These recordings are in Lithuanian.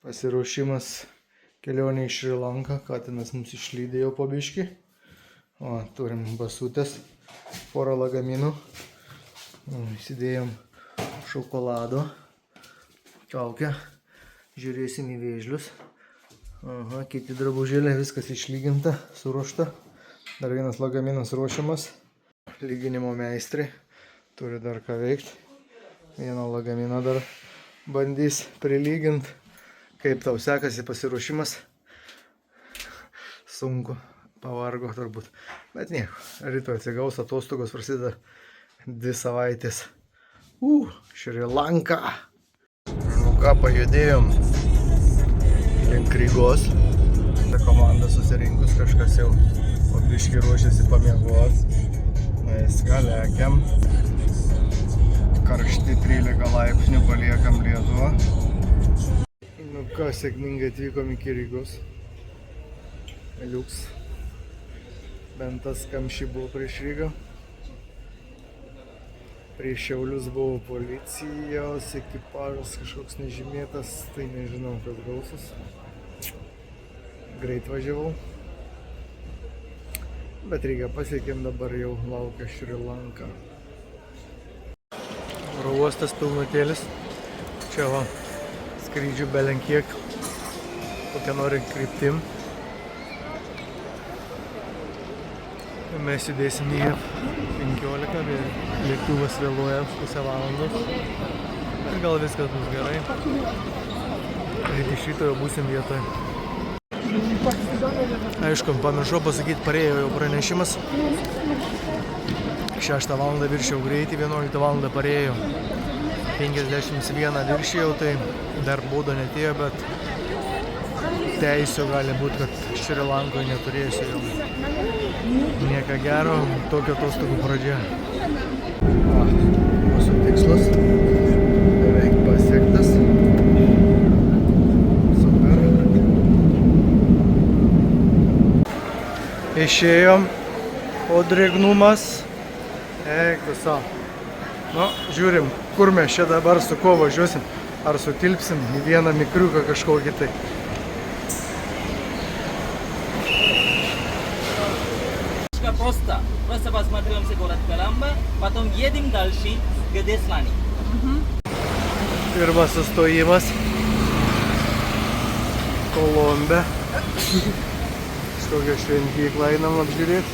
Pasiruošimas kelionė į Šri Lanką. Katinas mums išlydė jau po biškį. O, turim basutės, porą lagaminų. Įsidėjom šokolado, kaukę. Žiūrėsim į vėžlius. Aha, kiti drabužėliai, viskas išlyginta, suruošta. Dar vienas lagaminas ruošiamas. Lyginimo meistrai turi dar ką veikti. Vieną lagaminą dar bandys prilyginti. Kaip tau sekasi pasiruošimas? Sunku, pavargo turbūt. Bet nieko, rytoj atsigaus, atostogos prasideda 2 savaitės. Šri Lanka. Nu ką, pajudėjom link Rygos. Ta komanda susirinkus, kažkas jau po biškį ruošiasi pamiegoti. Mes lekiam. Karšti 13 laipsnių, paliekam Lietuvą. Nu ką, sėkmingai atvykom iki Rygos. Liuks. Bent tas kamščiai buvo prieš Rygą. Prieš Šiaulius buvo policijos ekipažas kažkoks nežymėtas, tai nežinau kas gausus. Greit važiavau. Bet Rygą pasiekėm, dabar jau laukia Šri Lanka. Oro uostas pilnutėlis. Čia va, skrydžių belenkiek, kokią nori kryptim. Mes judėsim į F15, lėktuvas vėluoja pusę valandos. Ir gal viskas bus gerai. Ir iš ryto jau būsim vietoje. Aišku, pamiršau pasakyti, parėjo jau pranešimas. 6 valandą viršėjau greitį, 11 valandą parėjo. 51 viršėjau, tai dar baudo netėjo, bet teisių gali būti, kad Šri Lankoje neturėsiu jau. Nieko gero, tokio atostogų pradžia. Mūsų tikslas beveik pasiektas. Super. Išėjom, o drėgnumas. Eik, viso. Nu, žiūrim, kur mes čia dabar su kuo važiuosim. Ar sutilpsim į vieną mikriuką kažkokį tai. Просто посмотрим город Коломбо, потом едем дальше к Деслане. Pirmas sustojimas Kolombe. Kažkokią šventyklą einam apžiūrėti.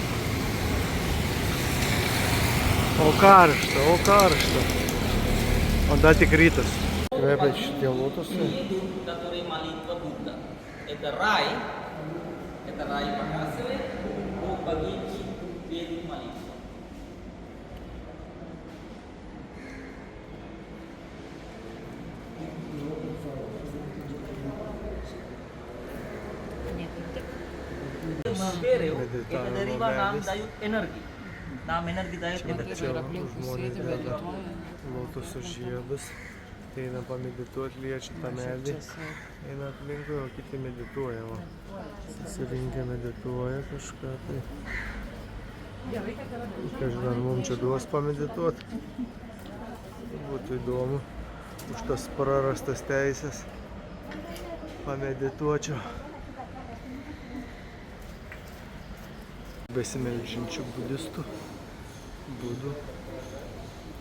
O karšta. O dar tik rytas. Kvepia šitie lotosai. Это рай показывает, Бог богини верит молитву. Это дерево нам дает энергию. Нам энергию дает это. Čia žmonės deda lotoso žiedus. Eina pamedituoti, liečia tą medį. Eina aplinkui, o kiti medituoja. Susirinkę medituoja kažką tai. Každar mums čia duos pamedituoti. Būtų įdomu už tas prarastas teisės pamedituočiau. Besimeldžiančių budistų. Budų.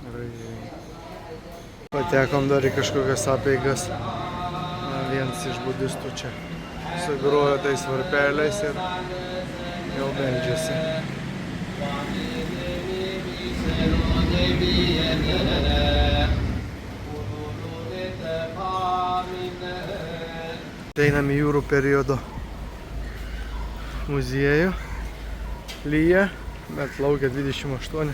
Gražiai. Patekom dar į kažkokias apeigas. Vienas iš budistų čia sugrojo tais varpeliais ir jau meldžiasi. Einam į jūrų periodo muziejų. Lyja, bet laukia 28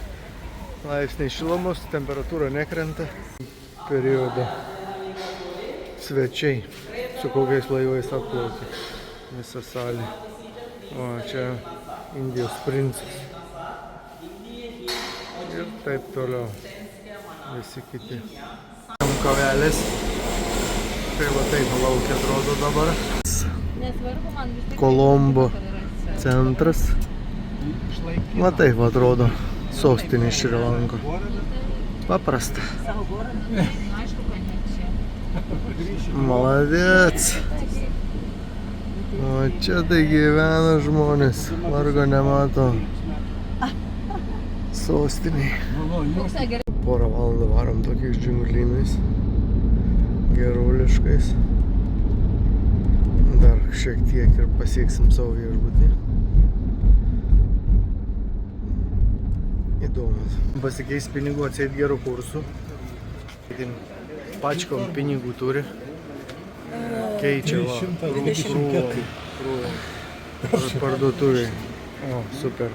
laipsniai šilumos, temperatūra nekrenta. Periodo svečiai su kokiais laivais atplaukia visą salę. O čia Indijos princas. Ir taip toliau. Visi kiti. Kavelės. Tai va taip laukia atrodo dabar. Kolombo centras. Va taip atrodo sostinė Šri Lanka. Paprasta. Maladėts. O čia tai gyvena žmonės, vargo nemato. Sostiniai. Porą valandų varom tokiais džiunglynais, geruliškais. Dar šiek tiek ir pasieksim savo viešbutį. Įdomus. Pasikeis pinigų, atseit gerų kursų. Pačkom pinigų turi. Keičia va. Krūvą. Parduotuviai. O, super.